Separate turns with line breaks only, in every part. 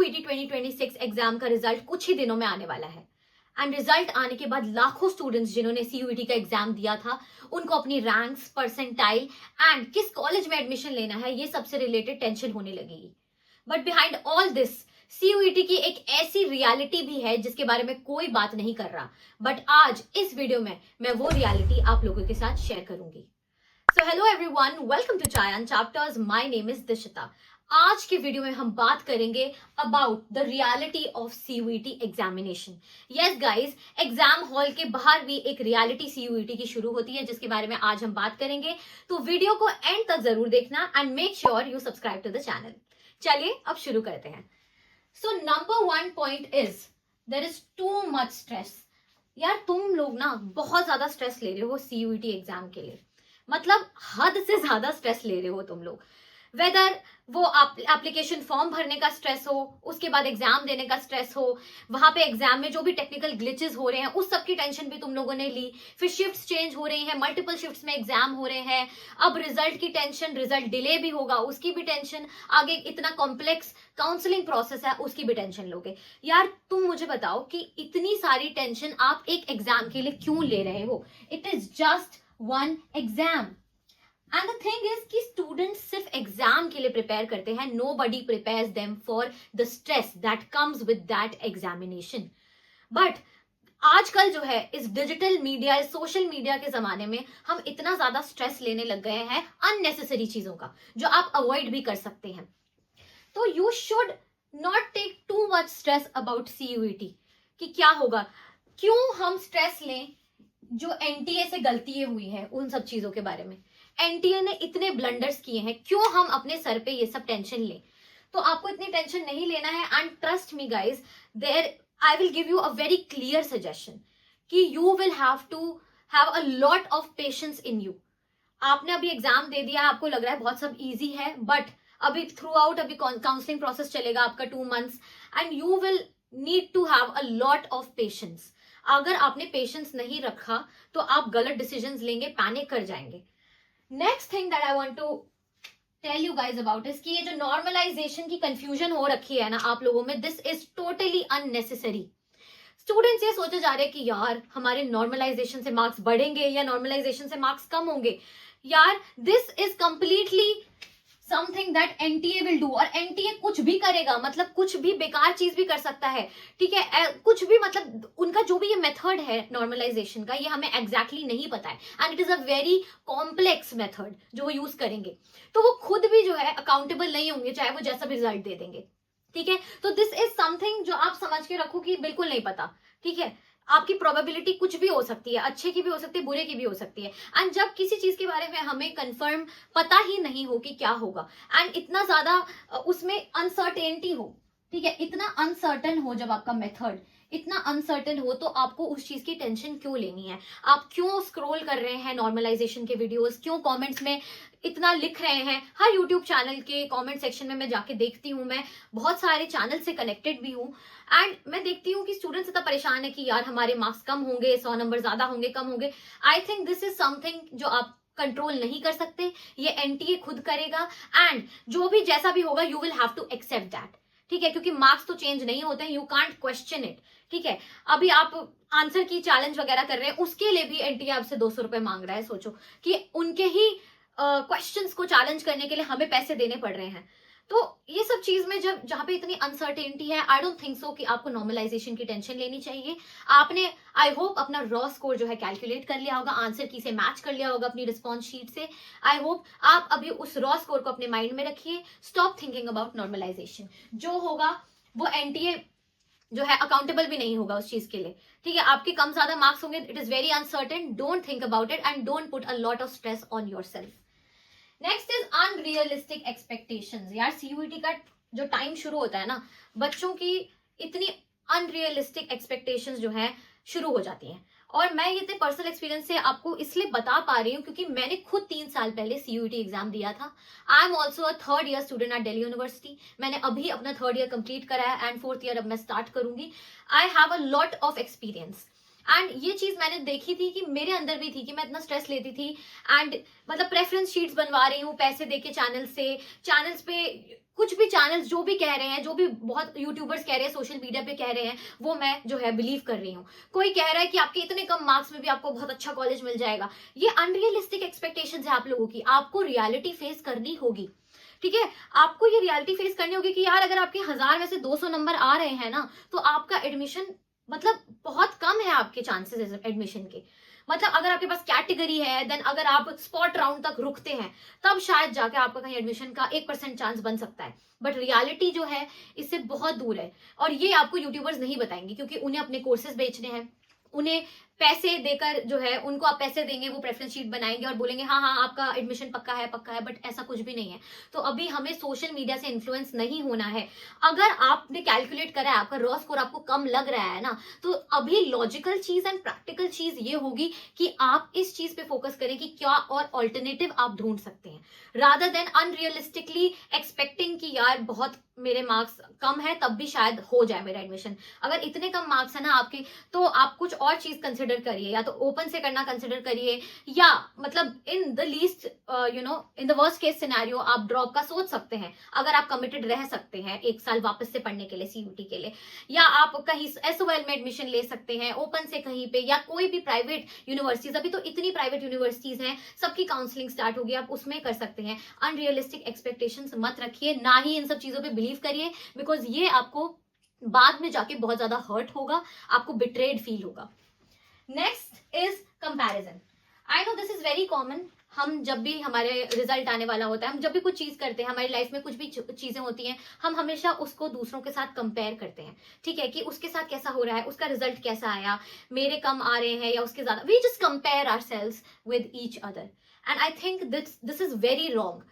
CUET 2026 exam का result कुछ ही दिनों में आने वाला है। एंड रिजल्ट आने के बाद लाखों स्टूडेंट्स जिन्होंने CUET का एग्जाम दिया था, उनको अपनी रैंक्स, परसेंटाइल एंड किस कॉलेज में एडमिशन लेना है, ये सबसे रिलेटेड टेंशन होने लगेगी। But behind all this CUET की एक ऐसी रियलिटी भी है जिसके बारे में कोई बात नहीं कर रहा। बट आज इस वीडियो में मैं वो रियलिटी आप लोगों के साथ शेयर करूंगी। So hello everyone, welcome to Chayan chapters. My name is Dishita. आज के वीडियो में हम बात करेंगे about the reality of CUET examination. Yes guys, exam hall के बाहर भी एक रियलिटी CUET की शुरू होती है, जिसके बारे में आज हम बात करेंगे। तो वीडियो को एंड तक जरूर देखना and make sure you subscribe to the channel. चलिए अब शुरू करते हैं। So number one point is there is too much stress. यार तुम लोग ना बहुत ज्यादा स्ट्रेस ले रहे हो CUET एग्जाम के लिए, मतलब हद से ज्यादा स्ट्रेस ले रहे हो तुम लोग। वेदर वो एप्लीकेशन फॉर्म भरने का स्ट्रेस हो, उसके बाद एग्जाम देने का स्ट्रेस हो, वहां पे एग्जाम में जो भी टेक्निकल ग्लिचेस हो रहे हैं उस सब की टेंशन भी तुम लोगों ने ली, फिर शिफ्ट्स चेंज हो रही हैं, मल्टीपल शिफ्ट्स में एग्जाम हो रहे हैं, अब रिजल्ट की टेंशन, रिजल्ट डिले भी होगा उसकी भी टेंशन, आगे इतना कॉम्प्लेक्स काउंसलिंग प्रोसेस है उसकी भी टेंशन लोगे। यार तुम मुझे बताओ कि इतनी सारी टेंशन आप एक एग्जाम के लिए क्यों ले रहे हो? It is just one exam. And the thing is कि स्टूडेंट्स सिर्फ एग्जाम के लिए प्रिपेयर करते हैं, nobody prepares them for the stress that comes with that examination. But आजकल जो है इस डिजिटल मीडिया, इस सोशल मीडिया के जमाने में हम इतना ज्यादा स्ट्रेस लेने लग गए हैं अननेसेसरी चीजों का, जो आप अवॉइड भी कर सकते हैं। तो you should not take too much stress about CUET कि क्या होगा, क्यों हम स्ट्रेस लें जो NTA से गलतियां हुई है उन सब चीजों के बारे में। NTA ने इतने ब्लंडर्स किए हैं, क्यों हम अपने सर पे ये सब टेंशन लें? तो आपको इतनी टेंशन नहीं लेना है। And trust me guys, there I will give you a very clear suggestion कि you will have to have a lot of patience in you. आपने अभी एग्जाम दे दिया, आपको लग रहा है बहुत सब इजी है, बट अभी थ्रू आउट अभी काउंसलिंग प्रोसेस चलेगा आपका 2 months and you will need to have a lot of patience. अगर आपने पेशेंस नहीं रखा तो आप गलत डिसीजंस लेंगे, पैनिक कर जाएंगे। Next thing that I want to tell you guys about is कि ये जो नॉर्मलाइजेशन की कंफ्यूजन हो रखी है ना आप लोगों में, this is totally unnecessary. Students ये सोचे जा रहे हैं कि यार हमारे नॉर्मलाइजेशन से मार्क्स बढ़ेंगे या नॉर्मलाइजेशन से मार्क्स कम होंगे। यार this is completely something that NTA will do. और NTA कुछ भी करेगा, मतलब कुछ भी बेकार चीज भी कर सकता है, ठीक है, कुछ भी, मतलब उनका जो भी ये मेथड है नॉर्मलाइजेशन का, ये हमें एग्जैक्टली नहीं पता है and it is a very complex method जो वो यूज करेंगे। तो वो खुद भी जो है अकाउंटेबल नहीं होंगे, चाहे वो जैसा भी रिजल्ट दे देंगे, ठीक है। तो दिस इज समथिंग जो आप समझ के रखो कि बिल्कुल नहीं पता, ठीक है। आपकी प्रोबेबिलिटी कुछ भी हो सकती है, अच्छे की भी हो सकती है, बुरे की भी हो सकती है। एंड जब किसी चीज के बारे में हमें कंफर्म पता ही नहीं हो कि क्या होगा एंड इतना ज्यादा उसमें अनसर्टेनिटी हो, ठीक है, इतना अनसर्टन हो, जब आपका मेथड इतना अनसर्टन हो तो आपको उस चीज की टेंशन क्यों लेनी है? आप क्यों स्क्रॉल कर रहे हैं नॉर्मलाइजेशन के वीडियोस, क्यों कमेंट्स में इतना लिख रहे हैं? हर यूट्यूब चैनल के कमेंट सेक्शन में मैं जाके देखती हूँ, मैं बहुत सारे चैनल से कनेक्टेड भी हूँ एंड मैं देखती हूँ कि स्टूडेंट्स इतना परेशान है कि यार हमारे मार्क्स कम होंगे, 100 नंबर ज्यादा होंगे, कम होंगे। आई थिंक दिस इज समथिंग जो आप कंट्रोल नहीं कर सकते, ये NTA खुद करेगा एंड जो भी जैसा भी होगा you will have to accept that, ठीक है, क्योंकि मार्क्स तो चेंज नहीं होते हैं, यू कांट क्वेश्चन इट, ठीक है। अभी आप आंसर की चैलेंज वगैरह कर रहे हैं, उसके लिए भी NTA आपसे 200 रुपए मांग रहा है। सोचो कि उनके ही क्वेश्चंस को चैलेंज करने के लिए हमें पैसे देने पड़ रहे हैं। तो ये सब चीज में जब जहां पे इतनी अनसर्टेनिटी है, आई डोंट थिंक सो कि आपको नॉर्मलाइजेशन की टेंशन लेनी चाहिए। आपने आई होप अपना रॉ स्कोर जो है कैलकुलेट कर लिया होगा, आंसर की से मैच कर लिया होगा अपनी रिस्पॉन्स शीट से। आई होप आप अभी उस रॉ स्कोर को अपने माइंड में रखिए। Stop thinking about normalisation. जो होगा वो NTA जो है अकाउंटेबल भी नहीं होगा उस चीज के लिए, ठीक है। आपके कम ज्यादा मार्क्स होंगे, it is very uncertain, don't think about it and don't put a lot of stress on yourself. Next is unrealistic expectations. यार CUET का जो टाइम शुरू होता है ना, बच्चों की इतनी अनरियलिस्टिक एक्सपेक्टेशंस जो है शुरू हो जाती हैं। और मैं ये इतने पर्सनल एक्सपीरियंस से आपको इसलिए बता पा रही हूँ क्योंकि मैंने खुद 3 साल पहले CUET एग्जाम दिया था। I am also a 3rd year student at Delhi university. मैंने अभी अपना 3rd ईयर कंप्लीट करा है एंड 4th ईयर अब मैं स्टार्ट करूंगी। I have a lot of experience and ये चीज मैंने देखी थी कि मेरे अंदर भी थी कि मैं इतना स्ट्रेस लेती थी एंड मतलब प्रेफरेंस शीट्स बनवा रही हूँ पैसे देके चैनल्स पे कुछ भी चैनल्स जो भी कह रहे हैं, जो भी बहुत यूट्यूबर्स कह रहे हैं, सोशल मीडिया पे कह रहे हैं, वो मैं जो है बिलीव कर रही हूँ। कोई कह रहा है कि आपके इतने कम मार्क्स में भी आपको बहुत अच्छा कॉलेज मिल जाएगा। ये अनरियलिस्टिक एक्सपेक्टेशंस है आप लोगों की। आपको रियलिटी फेस करनी होगी, ठीक है। आपको ये रियलिटी फेस करनी होगी कि यार अगर आपके 1000 में से 200 नंबर आ रहे हैं ना, तो आपका एडमिशन मतलब बहुत कम है आपके चांसेस एडमिशन के। मतलब अगर आपके पास कैटेगरी है, देन अगर आप स्पॉट राउंड तक रुकते हैं, तब शायद जाके आपका कहीं एडमिशन का 1% चांस बन सकता है। बट रियलिटी जो है इससे बहुत दूर है, और ये आपको यूट्यूबर्स नहीं बताएंगे, क्योंकि उन्हें अपने कोर्सेज बेचने हैं। उन्हें पैसे देकर जो है, उनको आप पैसे देंगे, वो प्रेफरेंस शीट बनाएंगे और बोलेंगे हाँ हाँ आपका एडमिशन पक्का है पक्का है, बट ऐसा कुछ भी नहीं है। तो अभी हमें सोशल मीडिया से इन्फ्लुएंस नहीं होना है। अगर आपने कैलकुलेट करा है, आपका रॉ स्कोर आपको कम लग रहा है ना, तो अभी लॉजिकल चीज एंड प्रैक्टिकल चीज ये होगी कि आप इस चीज पे फोकस करें कि क्या और ऑल्टरनेटिव आप ढूंढ सकते हैं, रादर देन अनरियलिस्टिकली एक्सपेक्टिंग कि यार बहुत मेरे मार्क्स कम है तब भी शायद हो जाए मेरा एडमिशन। अगर इतने कम मार्क्स है ना आपके, तो आप कुछ और चीज कंसिडर करिए, या तो ओपन से करना कंसिडर करिए, या मतलब in the least in the worst case scenario आप ड्रॉप का सोच सकते हैं, अगर आप कमिटेड रह सकते हैं 1 साल वापस से पढ़ने के लिए सीयूटी के लिए। या आप कहीं एसओएल में एडमिशन ले सकते हैं ओपन से कहीं पे, या कोई भी प्राइवेट यूनिवर्सिटीज, अभी तो इतनी प्राइवेट यूनिवर्सिटीज हैं, सबकी काउंसलिंग स्टार्ट होगी, आप उसमें कर सकते हैं। अनरियलिस्टिक एक्सपेक्टेशंस मत रखिए, ना ही इन सब चीजों पे बिलीव करिए, बिकॉज ये आपको बाद में जाके बहुत ज्यादा हर्ट होगा, आपको बिट्रेड फील होगा। Next is comparison. I know this is very common. हम जब भी हमारे रिजल्ट आने वाला होता है, हम जब भी कुछ चीज करते हैं, हमारी लाइफ में कुछ भी चीजें होती हैं, हम हमेशा उसको दूसरों के साथ कंपेयर करते हैं, ठीक है, कि उसके साथ कैसा हो रहा है, उसका रिजल्ट कैसा आया, मेरे कम आ रहे हैं या उसके ज्यादा। We just compare ourselves with each other, and I think this is very wrong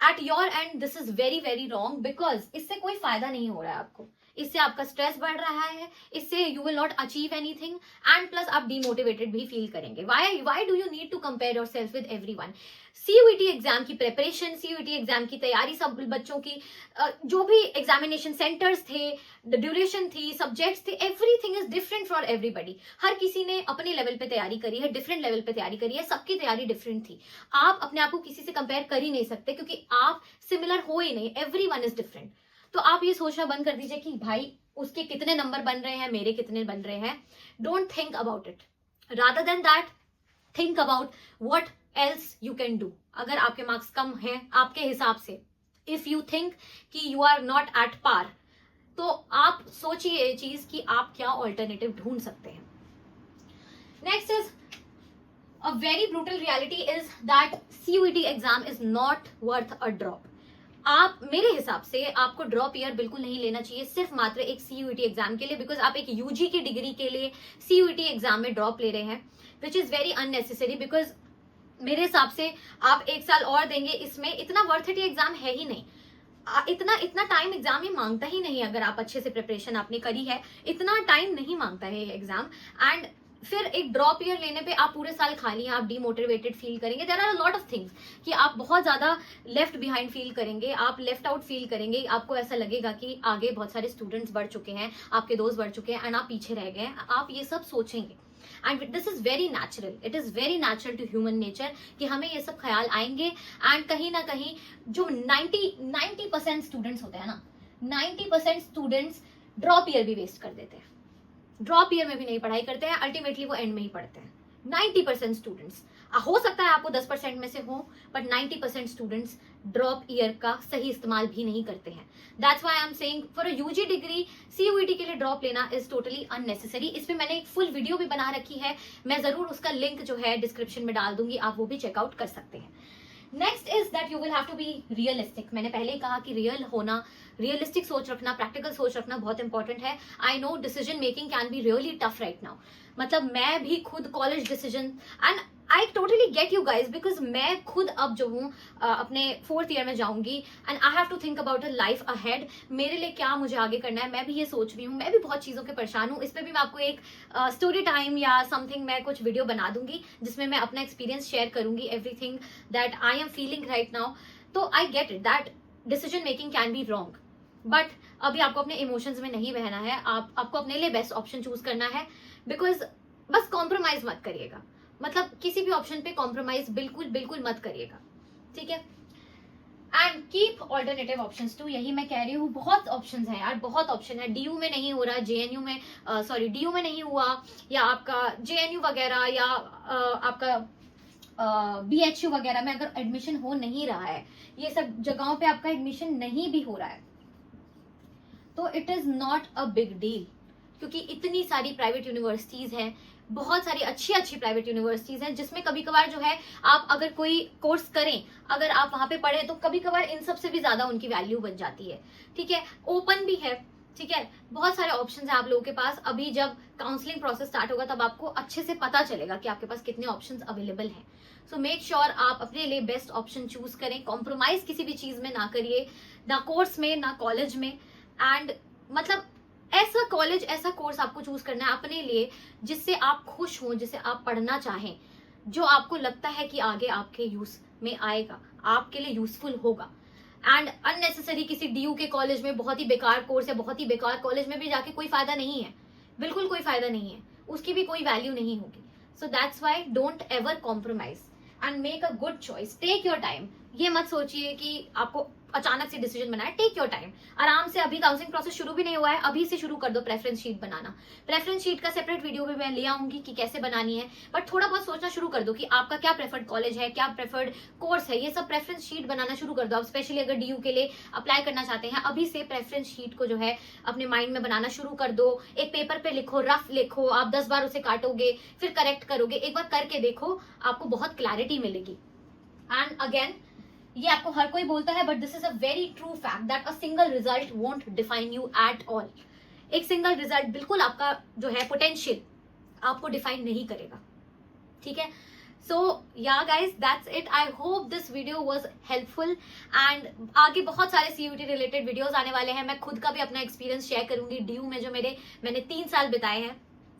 at your end. This is very very wrong, because इससे कोई फायदा नहीं हो रहा है आपको, इससे आपका स्ट्रेस बढ़ रहा है, इससे you will not achieve anything, and plus आप डिमोटिवेटेड भी फील करेंगे। Why do you need to compare yourself with everyone? CUET exam की प्रिपरेशन, सीयूईटी एग्जाम की तैयारी, सब बच्चों की जो भी एग्जामिनेशन सेंटर्स थे, ड्यूरेशन थी, सब्जेक्ट्स थे, everything is different for everybody. हर किसी ने अपने लेवल पे तैयारी करी है, डिफरेंट लेवल पे तैयारी करी है, सबकी तैयारी डिफरेंट थी। आप अपने आप को किसी से कंपेयर कर ही नहीं सकते, क्योंकि आप सिमिलर हो ही नहीं, एवरीवन इज डिफरेंट। तो आप ये सोचना बंद कर दीजिए कि भाई उसके कितने नंबर बन रहे हैं, मेरे कितने बन रहे हैं। Don't think about it, rather than that think about what else you can do. अगर आपके मार्क्स कम हैं आपके हिसाब से, इफ यू थिंक कि you are not at par, तो आप सोचिए ये चीज कि आप क्या ऑल्टरनेटिव ढूंढ सकते हैं। Next is a very brutal reality is that CUET exam is not worth a drop. आप, मेरे हिसाब से आपको ड्रॉप ईयर बिल्कुल नहीं लेना चाहिए सिर्फ मात्र एक सीयूईटी एग्जाम के लिए, बिकॉज आप एक यूजी की डिग्री के लिए सीयूईटी एग्जाम में ड्रॉप ले रहे हैं, which is very unnecessary. Because मेरे हिसाब से आप 1 साल और देंगे, इसमें इतना वर्थ इट एग्जाम है ही नहीं। इतना टाइम एग्जाम ही मांगता ही नहीं। अगर आप अच्छे से प्रिपरेशन आपने करी है, इतना टाइम नहीं मांगता है एग्जाम। एंड फिर एक ड्रॉप ईयर लेने पे आप पूरे साल खाली हैं, आप डिमोटिवेटेड फील करेंगे। There are a lot of things कि आप बहुत ज्यादा लेफ्ट बिहाइंड फील करेंगे, आप लेफ्ट आउट फील करेंगे, आपको ऐसा लगेगा कि आगे बहुत सारे स्टूडेंट्स बढ़ चुके हैं, आपके दोस्त बढ़ चुके हैं, एंड आप पीछे रह गए। आप ये सब सोचेंगे, and this is very natural, it is very natural to human nature कि हमें ये सब ख्याल आएंगे। एंड कहीं ना कहीं जो 90% स्टूडेंट्स होते हैं ना, 90% स्टूडेंट्स ड्रॉप ईयर भी वेस्ट कर देते हैं, ड्रॉप ईयर में भी नहीं पढ़ाई करते हैं, अल्टीमेटली वो एंड में ही पढ़ते हैं। 90% स्टूडेंट्स, हो सकता है आपको 10% में से हो, बट 90% स्टूडेंट्स ड्रॉप ईयर का सही इस्तेमाल भी नहीं करते हैं। That's why I am saying for a UG degree CUET के लिए ड्रॉप लेना इज टोटली अननेसेसरी। इस पे मैंने एक फुल वीडियो भी बना रखी है, मैं जरूर उसका लिंक जो है डिस्क्रिप्शन में डाल दूंगी, आप वो भी चेकआउट कर सकते हैं। Next is that you will have to be realistic. मैंने पहले ही कहा कि रियल होना, रियलिस्टिक सोच रखना, प्रैक्टिकल सोच रखना बहुत इंपॉर्टेंट है। I know decision making can be really tough right now. मतलब मैं भी खुद college decision, and I totally get you guys, because मैं खुद अब जो हूँ अपने 4th ईयर में जाऊंगी, and I have to think about a life ahead. मेरे लिए क्या मुझे आगे करना है, मैं भी ये सोच रही हूँ, मैं भी बहुत चीज़ों के परेशान हूँ। इस पर भी मैं आपको एक स्टोरी टाइम या समथिंग मैं कुछ वीडियो बना दूंगी, जिसमें मैं अपना एक्सपीरियंस शेयर करूंगी, everything that I am feeling right now. तो I get it that decision making can be wrong, but अभी आपको अपने इमोशंस में नहीं बहना है, आपको अपने लिए बेस्ट ऑप्शन चूज करना है। बिकॉज बस कॉम्प्रोमाइज मत करिएगा, मतलब किसी भी ऑप्शन पे कॉम्प्रोमाइज बिल्कुल बिल्कुल मत करिएगा, ठीक है। And keep alternative options too, यही मैं कह रही हूँ, बहुत ऑप्शंस हैं यार, बहुत ऑप्शन है। डीयू में नहीं हो रहा, जेएनयू में सॉरी डीयू में नहीं हुआ, या आपका जेएनयू वगैरह, या आपका बीएचयू वगैरह में अगर एडमिशन हो नहीं रहा है, ये सब जगहों पे आपका एडमिशन नहीं भी हो रहा है, तो it is not a big deal, क्योंकि इतनी सारी प्राइवेट यूनिवर्सिटीज हैं, बहुत सारी अच्छी अच्छी प्राइवेट यूनिवर्सिटीज हैं, जिसमें कभी कभार जो है आप अगर कोई कोर्स करें, अगर आप वहां पे पढ़े, तो कभी कभार इन सब से भी ज्यादा उनकी वैल्यू बन जाती है, ठीक है। ओपन भी है, ठीक है, बहुत सारे ऑप्शंस हैं आप लोगों के पास। अभी जब काउंसलिंग प्रोसेस स्टार्ट होगा तब आपको अच्छे से पता चलेगा कि आपके पास कितने ऑप्शंस अवेलेबल हैं। सो मेक श्योर आप अपने लिए बेस्ट ऑप्शन चूज करें, कॉम्प्रोमाइज किसी भी चीज में ना करिए, ना कोर्स में ना कॉलेज में। एंड मतलब ऐसा कॉलेज, ऐसा कोर्स आपको चूज करना है अपने लिए जिससे आप खुश हो, जिसे आप पढ़ना चाहें, जो आपको लगता है कि आगे आपके यूज में आएगा, आपके लिए यूजफुल होगा। एंड अननेसेसरी किसी डीयू के कॉलेज में, बहुत ही बेकार कोर्स है, बहुत ही बेकार कॉलेज में भी जाके कोई फायदा नहीं है, बिल्कुल कोई फायदा नहीं है, उसकी भी कोई वैल्यू नहीं होगी। So that's why don't ever compromise and make a good choice, take your time. ये मत सोचिए कि आपको अचानक से डिसीजन बनाए, टेक योर टाइम, आराम से। अभी काउंसलिंग प्रोसेस शुरू भी नहीं हुआ है, अभी से शुरू कर दो प्रेफरेंस शीट बनाना। प्रेफरेंस शीट का सेपरेट वीडियो भी मैं ले आऊंगी कि कैसे बनानी है, बट थोड़ा बहुत सोचना शुरू कर दो कि आपका क्या प्रेफर्ड कॉलेज है, क्या प्रेफर्ड कोर्स है, ये सब प्रेफरेंस शीट बनाना शुरू कर दो। आप स्पेशली अगर डीयू के लिए अप्लाई करना चाहते हैं, अभी से प्रेफरेंस शीट को जो है अपने माइंड में बनाना शुरू कर दो। एक पेपर पे लिखो, रफ लिखो, आप 10 बार उसे काटोगे, फिर करेक्ट करोगे, एक बार करके देखो, आपको बहुत क्लैरिटी मिलेगी। एंड अगेन, ये आपको हर कोई बोलता है, but this is a very true fact that a single result won't define you at all. एक सिंगल रिजल्ट बिल्कुल आपका जो है पोटेंशियल आपको डिफाइन नहीं करेगा, ठीक है। सो yeah guys, that's it. I hope this video was helpful. And आगे बहुत सारे सीयूटी रिलेटेड वीडियोज आने वाले हैं। मैं खुद का भी अपना एक्सपीरियंस शेयर करूंगी डीयू में, जो मैंने 3 साल बिताए हैं।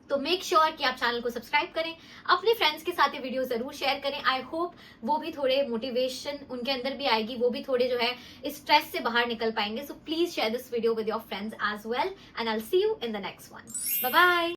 तो मेक श्योर कि आप चैनल को सब्सक्राइब करें, अपने फ्रेंड्स के साथ ये वीडियो जरूर शेयर करें। आई होप वो भी थोड़े मोटिवेशन उनके अंदर भी आएगी, वो भी थोड़े जो है इस स्ट्रेस से बाहर निकल पाएंगे। So please share this video with your friends as well, and I will see you in the next one. Bye bye.